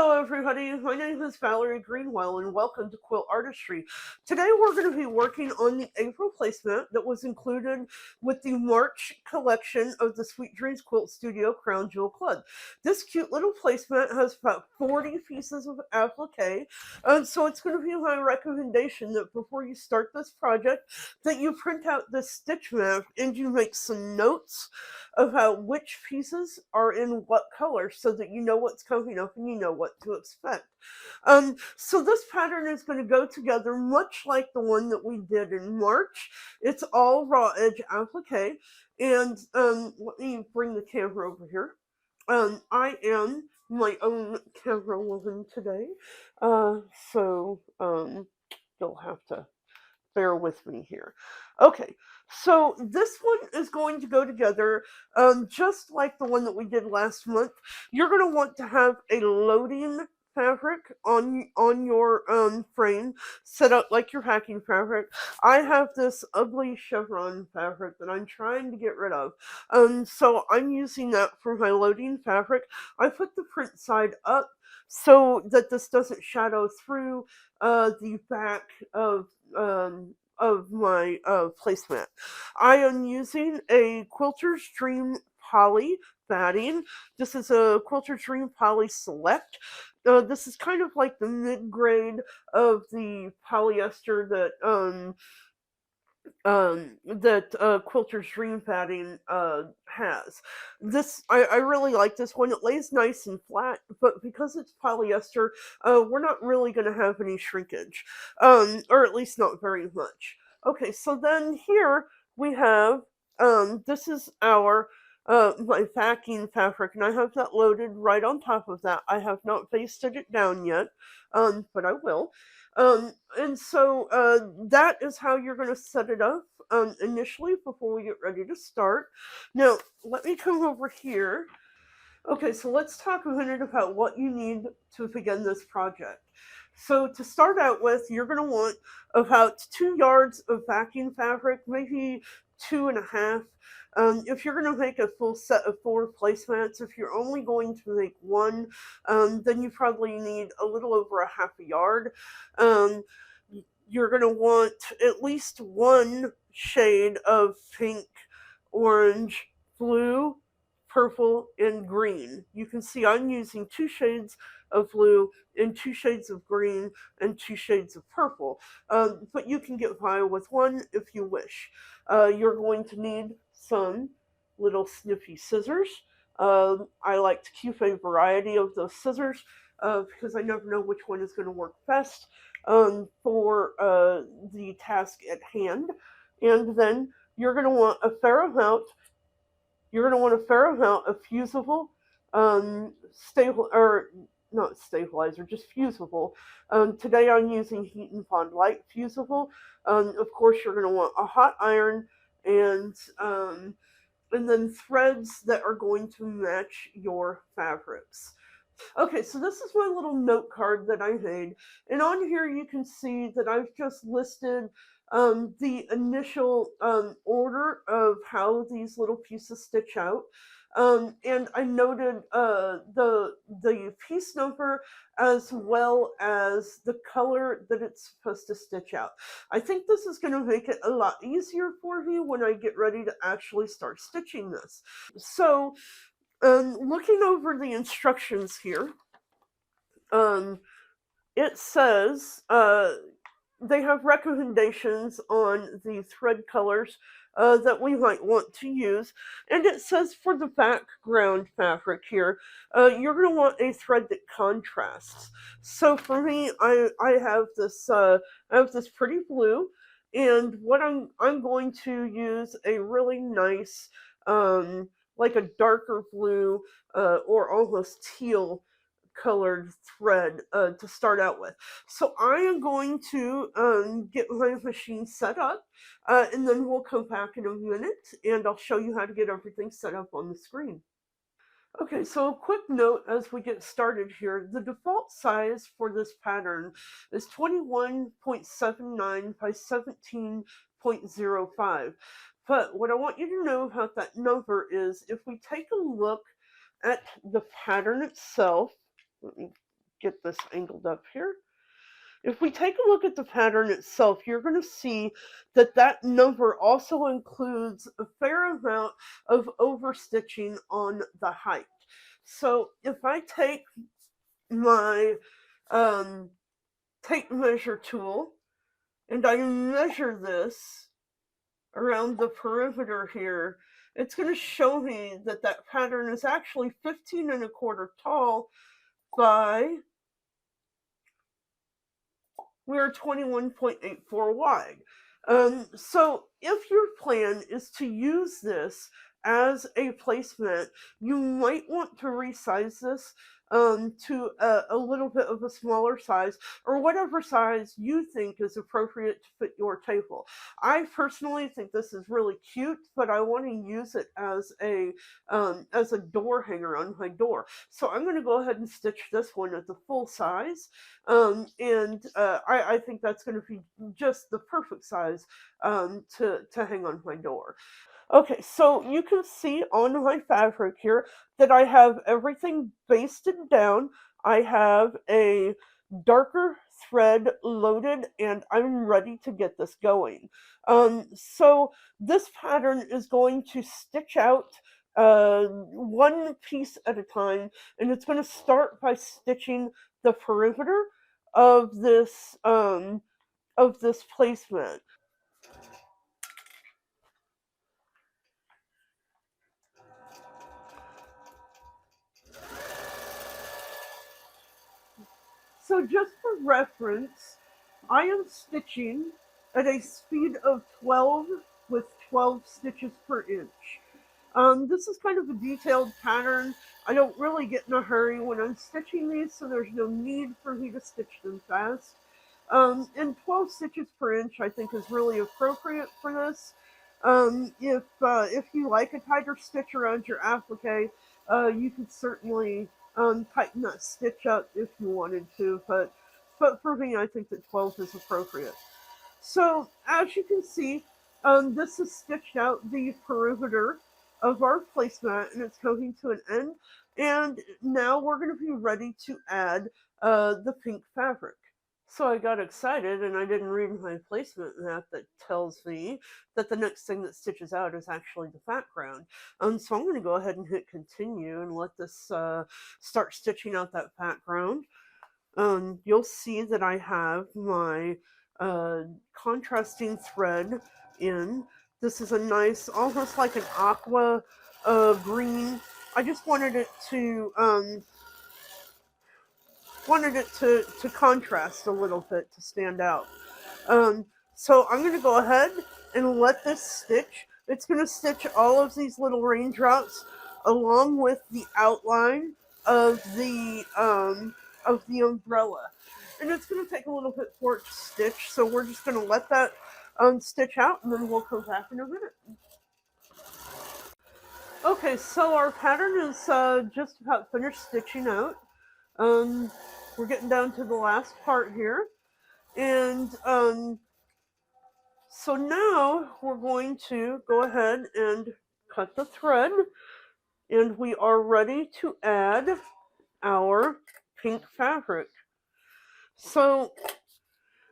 Hello everybody, my name is Valerie Greenwell and welcome to Quilt Artistry. Today we're going to be working on the April placemat that was included with the March collection of the Sweet Dreams Quilt Studio Crown Jewel Club. This cute little placemat has about 40 pieces of applique, and so it's going to be my recommendation that before you start this project that you print out this stitch map and you make some notes about which pieces are in what color so that you know what's coming up and you know what to expect. So this pattern is going to go together much like the one that we did in March. It's all raw edge applique, and let me bring the camera over here. I am my own camera woman today, so you'll have to bear with me here. Okay, so this one is going to go together just like the one that we did last month. You're going to want to have a loading fabric on your frame set up like your hacking fabric. I have this ugly chevron fabric that I'm trying to get rid of, so I'm using that for my loading fabric. I put the print side up so that this doesn't shadow through the back of my placemat. I am using a Quilter's Dream Poly batting. This is a Quilter's Dream Poly Select. This is kind of like the mid-grade of the polyester that Quilter's Dream Padding has. I really like this one. It lays nice and flat, but because it's polyester, we're not really going to have any shrinkage, or at least not very much. Okay, so then here we have, this is our my backing fabric, and I have that loaded right on top of that. I have not pasted it down yet, but I will. And so that is how you're going to set it up initially before we get ready to start. Now, let me come over here. Okay, so let's talk a minute about what you need to begin this project. So to start out with, you're going to want about 2 yards of backing fabric, maybe 2.5. If you're going to make a full set of 4 placemats, if you're only going to make one, then you probably need a little over a half a yard. You're going to want at least one shade of pink, orange, blue, purple, and green. You can see I'm using 2 shades of blue and 2 shades of green and 2 shades of purple, but you can get by with one if you wish. You're going to need some little snippy scissors. I like to keep a variety of those scissors because I never know which one is going to work best for the task at hand. And then you're going to want a fair amount. You're going to want a fair amount of fusible, not stabilizer, just fusible. Today I'm using Heat and Bond Light fusible. Of course, you're going to want a hot iron and then threads that are going to match your fabrics. Okay, so this is my little note card that I made, and on here you can see that I've just listed the initial order of how these little pieces stitch out. And I noted the piece number as well as the color that it's supposed to stitch out. I think this is going to make it a lot easier for me when I get ready to actually start stitching this. So, looking over the instructions here, it says they have recommendations on the thread colors that we might want to use. And it says for the background fabric here, you're going to want a thread that contrasts. So for me, I have this pretty blue, and what I'm going to use a really nice like a darker blue or almost teal colored thread to start out with. So I am going to get my machine set up and then we'll come back in a minute and I'll show you how to get everything set up on the screen. Okay, so a quick note as we get started here. The default size for this pattern is 21.79 by 17.05. But what I want you to know about that number is if we take a look at the pattern itself, let me get this angled up here. If we take a look at the pattern itself, you're going to see that that number also includes a fair amount of overstitching on the height. So if I take my tape measure tool and I measure this around the perimeter here, it's going to show me that that pattern is actually 15 1/4 tall by we're 21.84 wide. So if your plan is to use this as a placemat, you might want to resize this to a little bit of a smaller size, or whatever size you think is appropriate to fit your table. I personally think this is really cute, but I want to use it as a door hanger on my door. So I'm going to go ahead and stitch this one at the full size. I think that's going to be just the perfect size to hang on my door. Okay, so you can see on my fabric here that I have everything basted down. I have a darker thread loaded and I'm ready to get this going. So this pattern is going to stitch out one piece at a time, and it's going to start by stitching the perimeter of this placemat. So just for reference, I am stitching at a speed of 12 with 12 stitches per inch. This is kind of a detailed pattern. I don't really get in a hurry when I'm stitching these, so there's no need for me to stitch them fast. And 12 stitches per inch I think is really appropriate for this. If you like a tighter stitch around your applique, you could certainly tighten that stitch up if you wanted to, but for me I think that 12 is appropriate. So as you can see, this has stitched out the perimeter of our placemat and it's coming to an end. And now we're going to be ready to add the pink fabric. So I got excited and I didn't read my placement map that tells me that the next thing that stitches out is actually the background. So I'm going to go ahead and hit continue and let this start stitching out that background. You'll see that I have my contrasting thread in. This is a nice, almost like an aqua green. I just wanted it to contrast a little bit, to stand out. So I'm going to go ahead and let this stitch. It's going to stitch all of these little raindrops along with the outline of the umbrella. And it's going to take a little bit for it to stitch, so we're just going to let that stitch out, and then we'll come back in a minute. Okay, so our pattern is just about finished stitching out. We're getting down to the last part here. And so now we're going to go ahead and cut the thread, and we are ready to add our pink fabric. So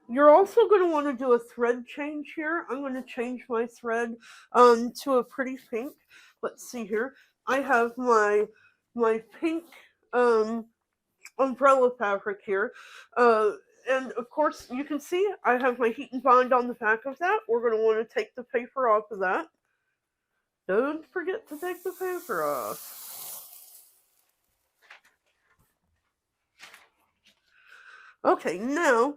you're also going to want to do a thread change here. I'm going to change my thread to a pretty pink. Let's see here. I have my pink umbrella fabric here. And of course, you can see I have my heat and bond on the back of that. We're going to want to take the paper off of that. Don't forget to take the paper off. Okay, now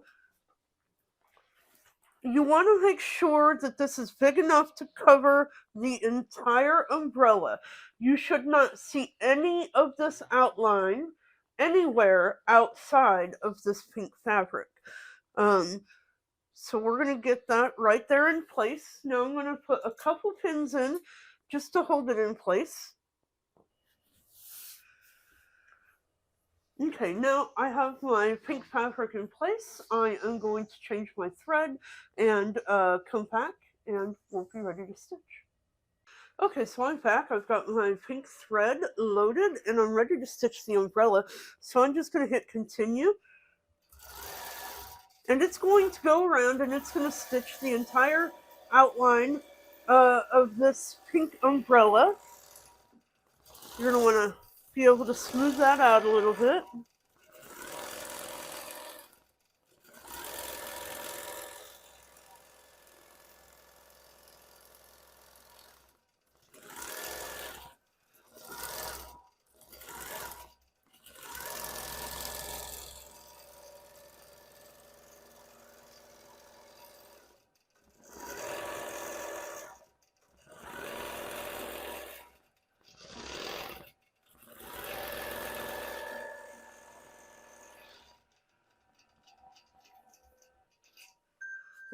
you want to make sure that this is big enough to cover the entire umbrella. You should not see any of this outline anywhere outside of this pink fabric. So we're going to get that right there in place. Now I'm going to put a couple pins in just to hold it in place. Okay, now I have my pink fabric in place. I am going to change my thread and come back and we'll be ready to stitch. Okay, so I'm back. I've got my pink thread loaded and I'm ready to stitch the umbrella. So I'm just going to hit continue. And it's going to go around and it's going to stitch the entire outline of this pink umbrella. You're going to want to be able to smooth that out a little bit.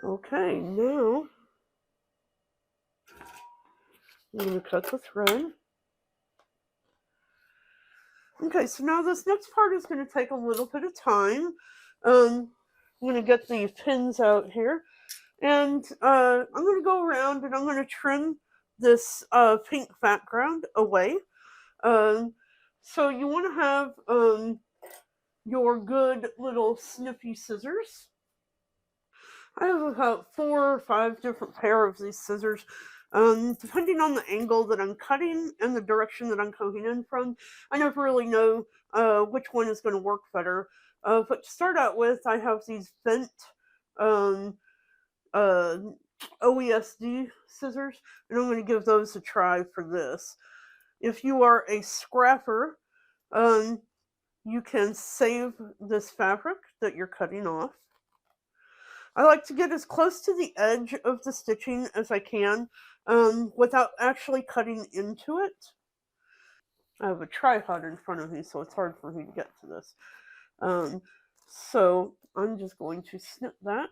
Okay, now I'm going to cut the thread. Okay, so now this next part is going to take a little bit of time. I'm going to get the pins out here. And I'm going to go around and I'm going to trim this pink background away. So you want to have your good little snippy scissors. I have about 4 or 5 different pair of these scissors. Depending on the angle that I'm cutting and the direction that I'm coming in from, I never really know which one is going to work better. But to start out with, I have these bent OESD scissors, and I'm going to give those a try for this. If you are a scrapper, you can save this fabric that you're cutting off. I like to get as close to the edge of the stitching as I can without actually cutting into it. I have a tripod in front of me, so it's hard for me to get to this. So I'm just going to snip that,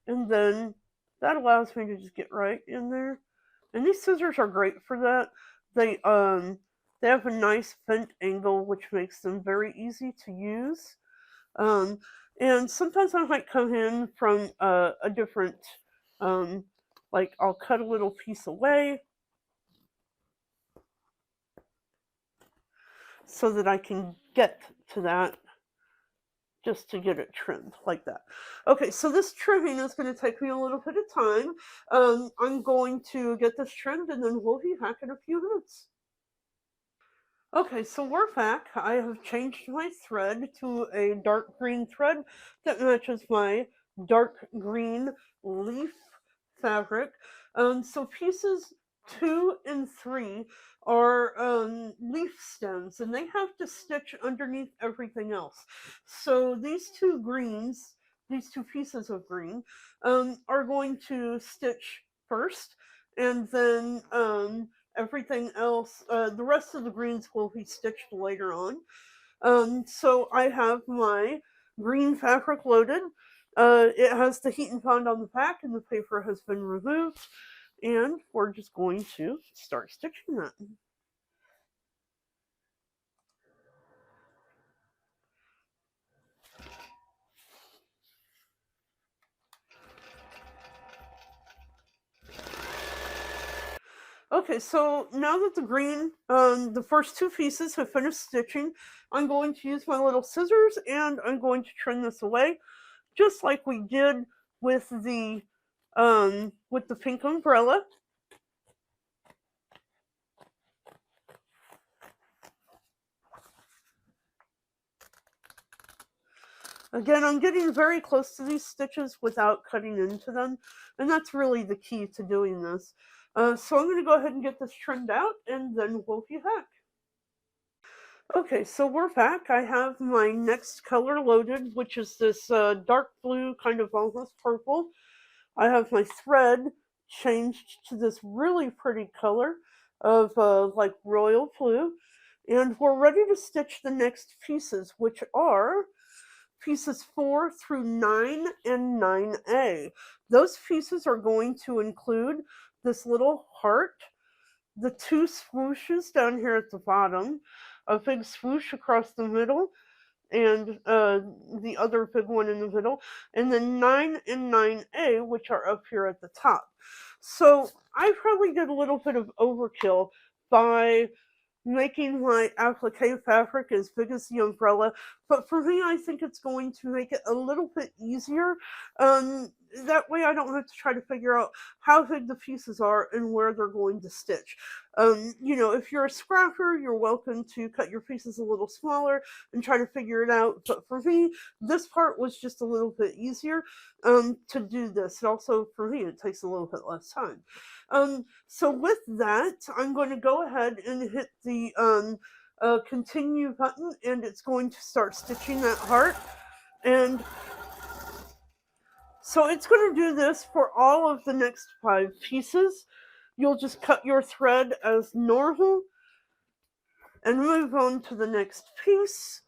and then that allows me to just get right in there. And these scissors are great for that. They have a nice bent angle, which makes them very easy to use. And sometimes I might come in from a different, like I'll cut a little piece away so that I can get to that, just to get it trimmed like that. Okay, so this trimming is going to take me a little bit of time. I'm going to get this trimmed and then we'll be back in a few minutes. Okay, so we're back. I have changed my thread to a dark green thread that matches my dark green leaf fabric. So pieces 2 and 3 are leaf stems, and they have to stitch underneath everything else. So these two greens, these two pieces of green, are going to stitch first, and then everything else, the rest of the greens will be stitched later on. So I have my green fabric loaded. It has the heat and bond on the back and the paper has been removed. And we're just going to start stitching that. Okay, so now that the green, the first 2 pieces have finished stitching, I'm going to use my little scissors and I'm going to trim this away, just like we did with the pink umbrella. Again, I'm getting very close to these stitches without cutting into them, and that's really the key to doing this. So I'm going to go ahead and get this trimmed out, and then we'll be back. Okay, so we're back. I have my next color loaded, which is this dark blue, kind of almost purple. I have my thread changed to this really pretty color of like royal blue, and we're ready to stitch the next pieces, which are pieces 4 through 9 and 9A. Those pieces are going to include this little heart, the 2 swooshes down here at the bottom, a big swoosh across the middle, and the other big one in the middle, and then 9 and 9A, which are up here at the top. So I probably did a little bit of overkill by making my applique fabric as big as the umbrella, but for me, I think it's going to make it a little bit easier. That way I don't have to try to figure out how big the pieces are and where they're going to stitch. If you're a scrapper, you're welcome to cut your pieces a little smaller and try to figure it out. But for me, this part was just a little bit easier to do this. And also, for me, it takes a little bit less time. So with that, I'm going to go ahead and hit the continue button, and it's going to start stitching that heart. And so it's going to do this for all of the next 5 pieces. You'll just cut your thread as normal and move on to the next piece.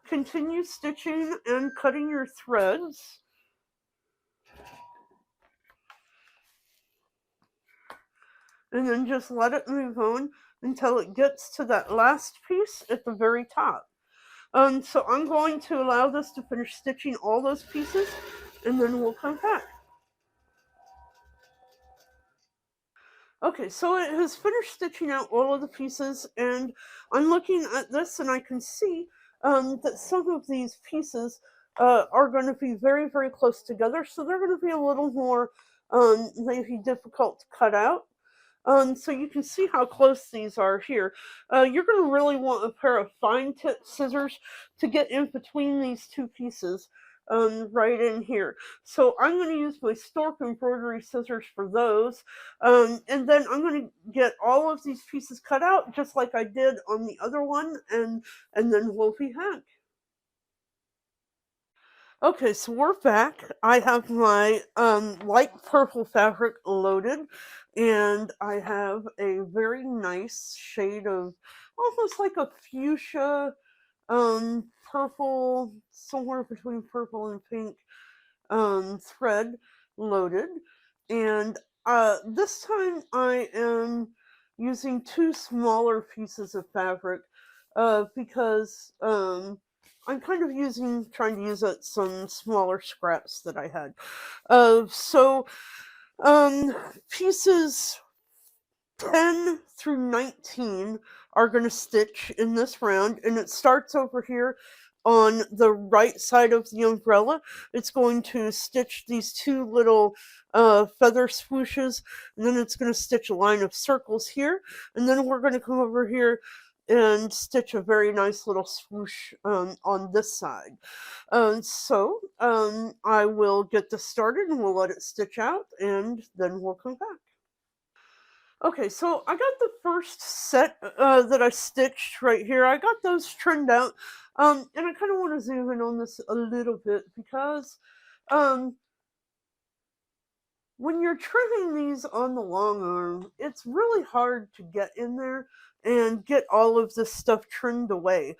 Continue stitching and cutting your threads. And then just let it move on until it gets to that last piece at the very top. So I'm going to allow this to finish stitching all those pieces, and then we'll come back. Okay, so it has finished stitching out all of the pieces, and I'm looking at this and I can see that some of these pieces are going to be very, very close together, so they're going to be a little more maybe difficult to cut out. So you can see how close these are here. You're going to really want a pair of fine tip scissors to get in between these 2 pieces right in here. So I'm going to use my Stork embroidery scissors for those. And then I'm going to get all of these pieces cut out just like I did on the other one, and then we'll be back. Okay, so we're back. I have my light purple fabric loaded, and I have a very nice shade of almost like a fuchsia purple, somewhere between purple and pink thread loaded. And this time I am using 2 smaller pieces of fabric because I'm kind of trying to use up some smaller scraps that I had. So pieces 10 through 19 are going to stitch in this round, and it starts over here on the right side of the umbrella. It's going to stitch these 2 little feather swooshes, and then it's going to stitch a line of circles here, and then we're going to come over here and stitch a very nice little swoosh on this side. So I will get this started and we'll let it stitch out, and then we'll come back. Okay, so I got the first set that I stitched right here. I got those trimmed out, and I kind of want to zoom in on this a little bit because when you're trimming these on the long arm, it's really hard to get in there and get all of this stuff trimmed away.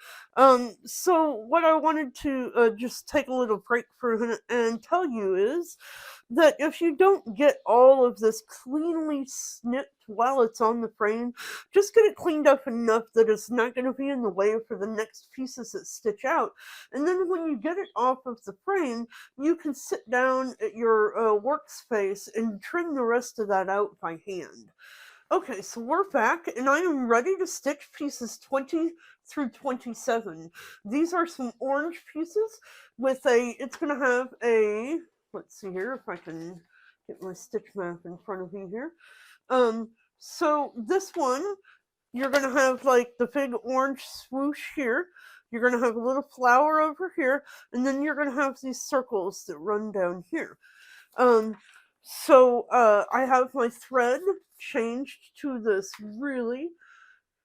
So what I wanted to just take a little break for a minute and tell you is that if you don't get all of this cleanly snipped while it's on the frame, just get it cleaned up enough that it's not going to be in the way for the next pieces that stitch out. And then when you get it off of the frame, you can sit down at your workspace and trim the rest of that out by hand. Okay, so we're back, and I am ready to stitch pieces 20 through 27. These are some orange pieces with it's going to have let's see here if I can get my stitch map in front of me here. So this one, you're going to have like the big orange swoosh here. You're going to have a little flower over here, and then you're going to have these circles that run down here. So I have my thread changed to this really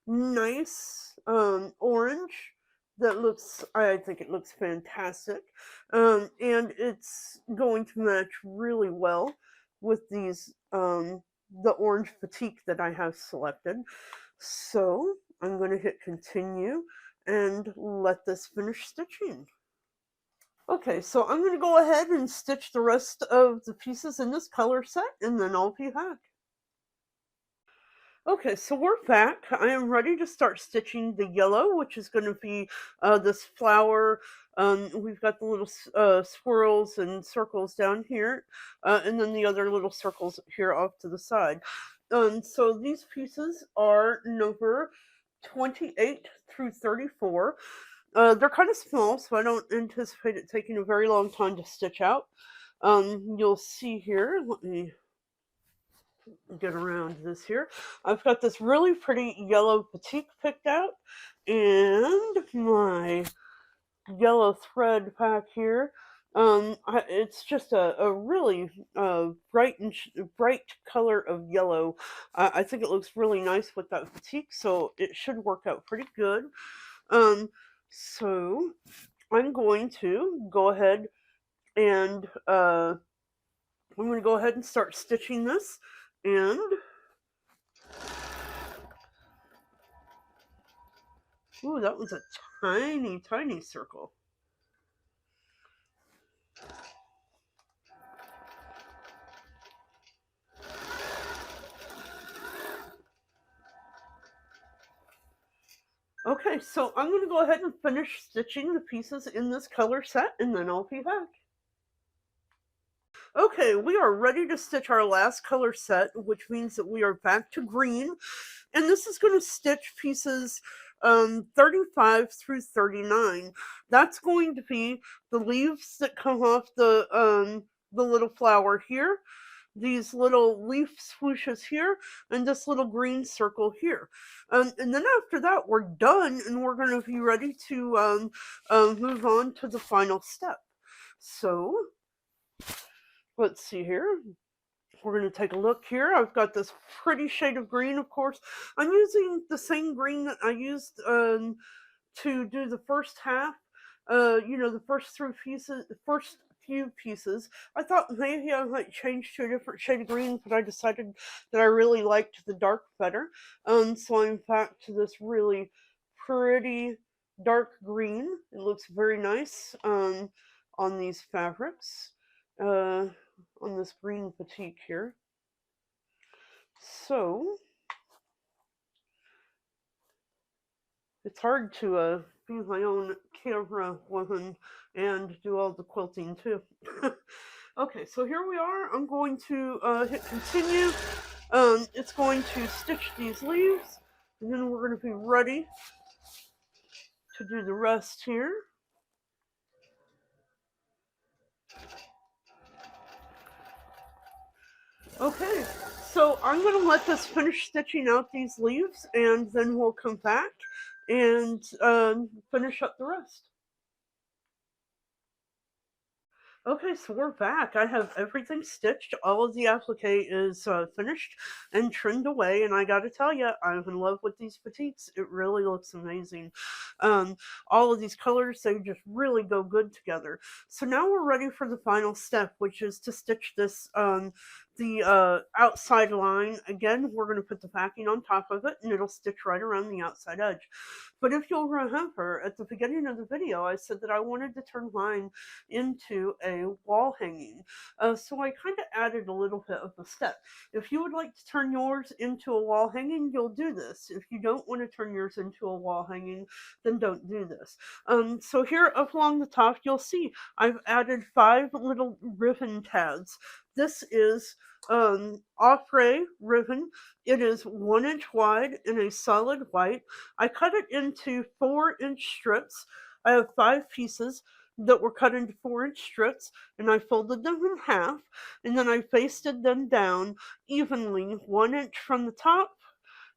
nice orange that I think it looks fantastic. And it's going to match really well with these, the orange batik that I have selected. So I'm going to hit continue and let this finish stitching. Okay, so I'm going to go ahead and stitch the rest of the pieces in this color set, and then I'll be back. Okay, so we're back. I am ready to start stitching the yellow, which is going to be this flower. We've got the little swirls and circles down here, and then the other little circles here off to the side. So these pieces are number 28 through 34. They're kind of small, so I don't anticipate it taking a very long time to stitch out. You'll see here, let me get around this here. I've got this really pretty yellow batik picked out, and my yellow thread back here. It's just a really bright and bright color of yellow. I think it looks really nice with that batik, so it should work out pretty good. So I'm going to go ahead and start stitching this, and ooh, that was a tiny, tiny circle. Okay, so I'm going to go ahead and finish stitching the pieces in this color set, and then I'll be back. Okay, we are ready to stitch our last color set, which means that we are back to green. And this is going to stitch pieces 35 through 39. That's going to be the leaves that come off the little flower here, these little leaf swooshes here, and this little green circle here. And then after that, we're done, and we're going to be ready to move on to the final step. So let's see here. We're going to take a look here. I've got this pretty shade of green, of course. I'm using the same green that I used to do the first half. The first few pieces. I thought maybe I might change to a different shade of green, but I decided that I really liked the dark better. So I'm back to this really pretty dark green. It looks very nice on these fabrics. On this green batik here. So it's hard to be my own camera woman and do all the quilting too. Okay, so here we are. I'm going to hit continue. It's going to stitch these leaves, and then we're going to be ready to do the rest here. Okay, so I'm going to let this finish stitching out these leaves, and then we'll come back and finish up the rest. Okay, so we're back. I have everything stitched. All of the applique is finished and trimmed away, and I gotta tell you, I'm in love with these petites. It really looks amazing. All of these colors, they just really go good together. So now we're ready for the final step, which is to stitch this the outside line. Again, we're going to put the backing on top of it, and it'll stitch right around the outside edge. But if you'll remember, at the beginning of the video, I said that I wanted to turn mine into a wall hanging. So I kind of added a little bit of a step. If you would like to turn yours into a wall hanging, you'll do this. If you don't want to turn yours into a wall hanging, then don't do this. So here up along the top, you'll see I've added 5 little ribbon tabs. This is Opre ribbon. It is 1 inch wide in a solid white. I cut it into 4-inch strips. I have 5 pieces that were cut into 4-inch strips, and I folded them in half, and then I basted them down evenly, 1 inch from the top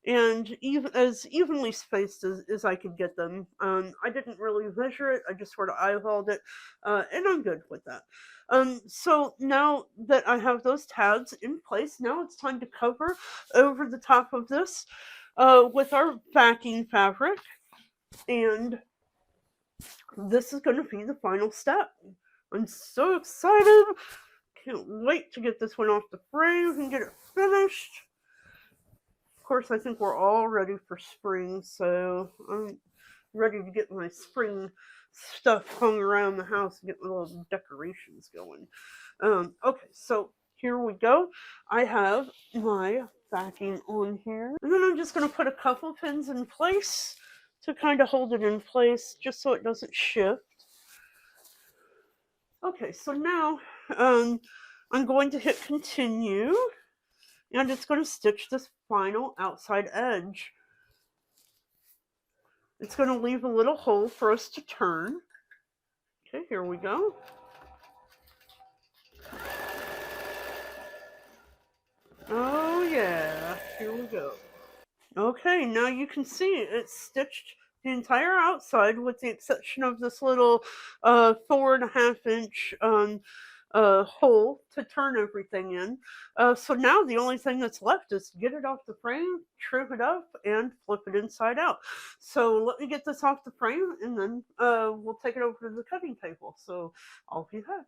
and even as evenly spaced as I could get them. I didn't really measure it; I just sort of eyeballed it, and I'm good with that. So now that I have those tabs in place, now it's time to cover over the top of this with our backing fabric, and this is going to be the final step. I'm so excited! Can't wait to get this one off the frame and get it finished. Of course, I think we're all ready for spring, so I'm ready to get my spring stuff hung around the house and get my little decorations going. Okay, so here we go. I have my backing on here. And then I'm just going to put a couple pins in place to kind of hold it in place just so it doesn't shift. Okay, so now I'm going to hit continue, and it's going to stitch this final outside edge. It's going to leave a little hole for us to turn. Okay, here we go. Oh yeah, here we go. Okay, now you can see it's stitched the entire outside with the exception of this little 4.5 inch hole to turn everything in. So now the only thing that's left is to get it off the frame, trim it up, and flip it inside out. So let me get this off the frame, and then we'll take it over to the cutting table. So I'll be back.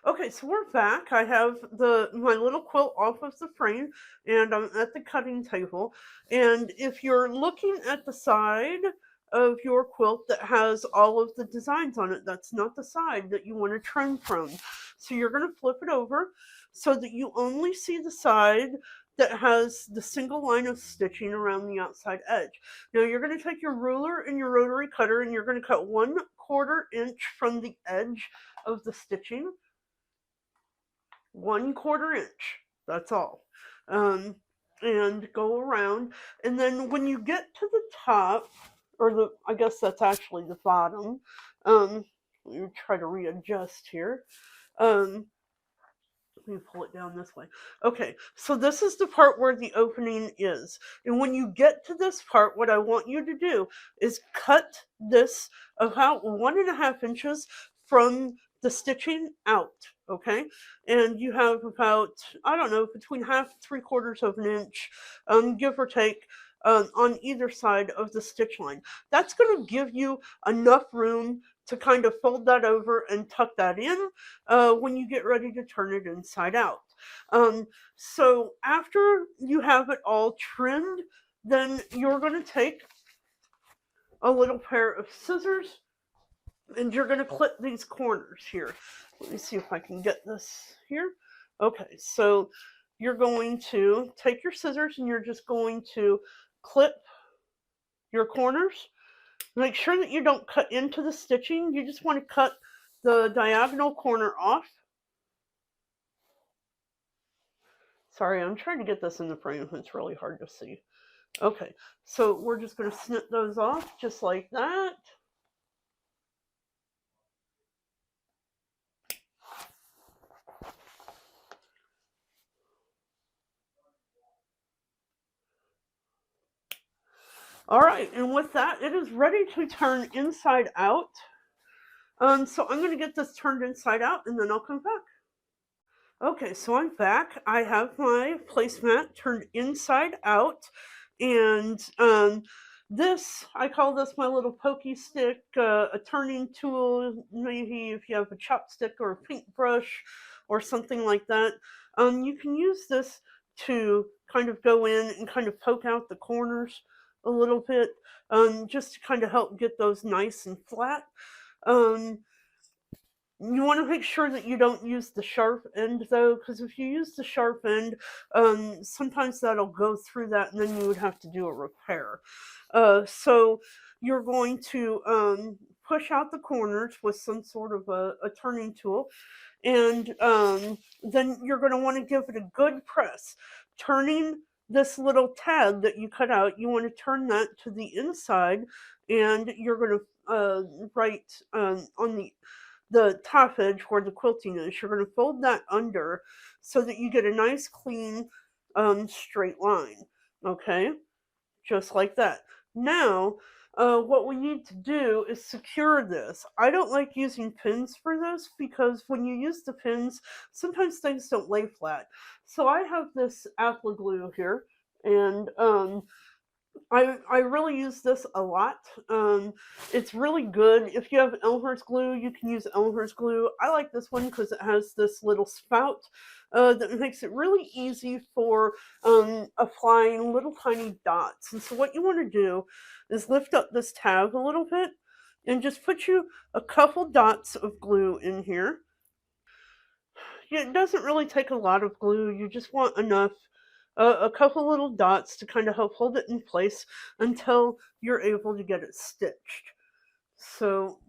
Okay, so we're back. I have my little quilt off of the frame, and I'm at the cutting table. And if you're looking at the side of your quilt that has all of the designs on it, that's not the side that you want to trim from. So you're going to flip it over so that you only see the side that has the single line of stitching around the outside edge. Now you're going to take your ruler and your rotary cutter, and you're going to cut 1/4 inch from the edge of the stitching. 1/4 inch, that's all. And go around, and then when you get to the top, or I guess that's actually the bottom, let me try to readjust here. Let me pull it down this way. Okay, so this is the part where the opening is. And when you get to this part, what I want you to do is cut this about 1.5 inches from the stitching out, okay? And you have about, I don't know, between 1/2 and 3/4 of an inch, give or take, on either side of the stitch line. That's going to give you enough room to kind of fold that over and tuck that in when you get ready to turn it inside out. So after you have it all trimmed, then you're going to take a little pair of scissors, and you're going to clip these corners here. Let me see if I can get this here. Okay, so you're going to take your scissors and you're just going to clip your corners. Make sure that you don't cut into the stitching. You just want to cut the diagonal corner off. Sorry, I'm trying to get this in the frame. It's really hard to see. Okay, so we're just going to snip those off just like that. All right, and with that, it is ready to turn inside out. So I'm going to get this turned inside out, and then I'll come back. Okay, so I'm back. I have my placemat turned inside out, and I call this my little pokey stick, a turning tool. Maybe if you have a chopstick or a paintbrush or something like that, you can use this to kind of go in and kind of poke out the corners a little bit, just to kind of help get those nice and flat. You want to make sure that you don't use the sharp end, though, because if you use the sharp end, sometimes that'll go through that, and then you would have to do a repair. So you're going to push out the corners with some sort of a turning tool, and then you're going to want to give it a good press. Turning this little tab that you cut out, you want to turn that to the inside, and you're going to write on the top edge where the quilting is, you're going to fold that under so that you get a nice clean straight line. Okay, just like that. Now what we need to do is secure this. I don't like using pins for this because when you use the pins, sometimes things don't lay flat. So I have this applique glue here, and I really use this a lot. It's really good. If you have Elmer's glue, you can use Elmer's glue. I like this one because it has this little spout that makes it really easy for applying little tiny dots. And so what you want to do is lift up this tab a little bit and just put you a couple dots of glue in here. it doesn't really take a lot of glue. You just want enough, a couple little dots to kind of help hold it in place until you're able to get it stitched. So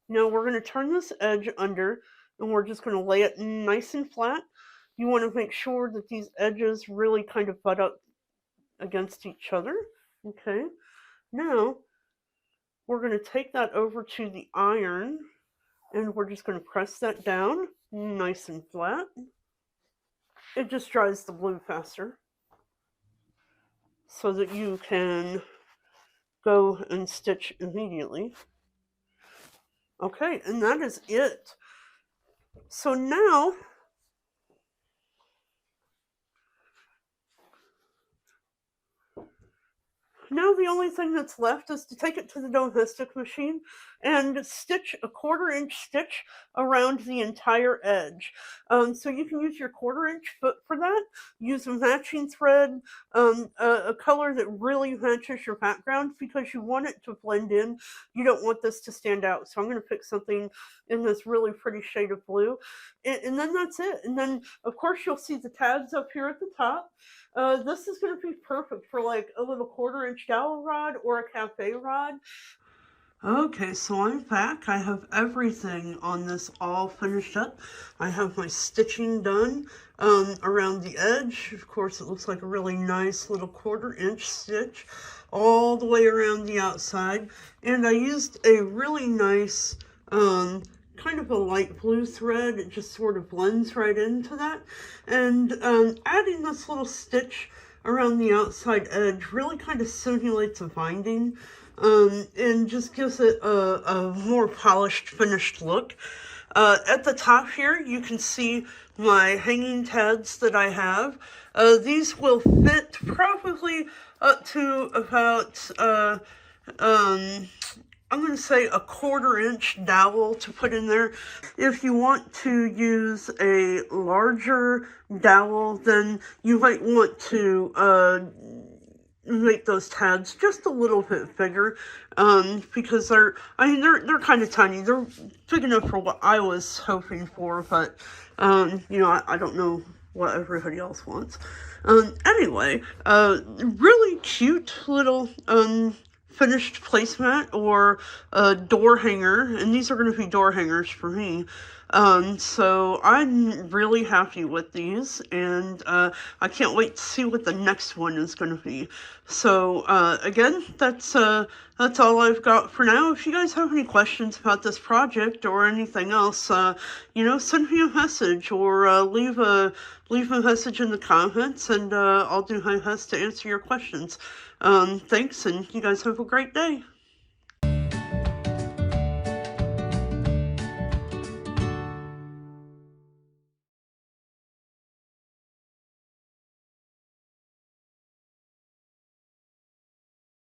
now we're going to turn this edge under, and we're just going to lay it nice and flat. You want to make sure that these edges really kind of butt up against each other. Okay, now we're going to take that over to the iron, and we're just going to press that down nice and flat. It just dries the glue faster so that you can go and stitch immediately. Okay, and that is it. So now the only thing that's left is to take it to the domestic machine and stitch a 1/4-inch stitch around the entire edge. So you can use your 1/4-inch foot for that. Use a matching thread, a color that really matches your background because you want it to blend in. You don't want this to stand out. So I'm going to pick something in this really pretty shade of blue. And then that's it. And then, of course, you'll see the tabs up here at the top. This is going to be perfect for like a little 1/4-inch dowel rod or a cafe rod. Okay, so I'm back. I have everything on this all finished up. I have my stitching done around the edge. Of course, it looks like a really nice little 1/4-inch stitch all the way around the outside. And I used a really nice kind of a light blue thread. It just sort of blends right into that. And adding this little stitch around the outside edge really kind of simulates a binding and just gives it a more polished, finished look. At the top here, you can see my hanging tabs that I have. These will fit probably up to about I'm going to say a 1/4-inch dowel to put in there. If you want to use a larger dowel, then you might want to make those tabs just a little bit bigger, because they're kind of tiny. They're big enough for what I was hoping for, but you know, I don't know what everybody else wants. Anyway, really cute little finished placemat or a door hanger, and these are going to be door hangers for me. So I'm really happy with these, and I can't wait to see what the next one is going to be. So again, that's all I've got for now. If you guys have any questions about this project or anything else, you know, send me a message or leave a message in the comments, and I'll do my best to answer your questions. Thanks, and you guys have a great day.